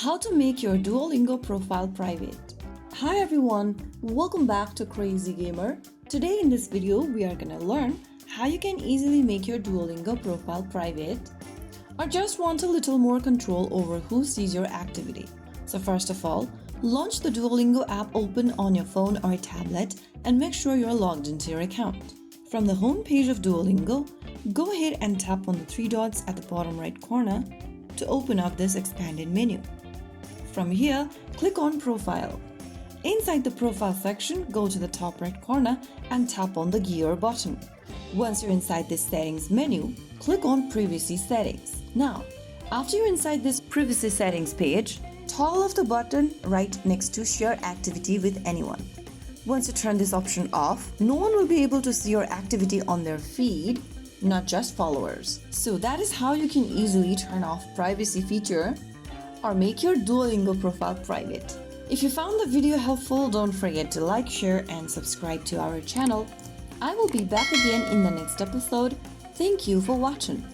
How to make your Duolingo profile private. Hi everyone, welcome back to Crazy Gamer. Today in this video, we are gonna learn how you can easily make your Duolingo profile private or just want a little more control over who sees your activity. So first of all, launch the Duolingo app open on your phone or tablet and make sure you're logged into your account. From the home page of Duolingo, go ahead and tap on the three dots at the bottom right corner to open up this expanded menu. From here, click on Profile. Inside the Profile section, go to the top right corner and tap on the gear button. Once you're inside this Settings menu, click on Privacy Settings. Now, after you're inside this Privacy Settings page, toggle off the button right next to Share Activity with anyone. Once you turn this option off, no one will be able to see your activity on their feed, not just followers. So that is how you can easily turn off privacy feature or make your Duolingo profile private. If you found the video helpful, don't forget to like, share, and subscribe to our channel. I will be back again in the next episode. Thank you for watching.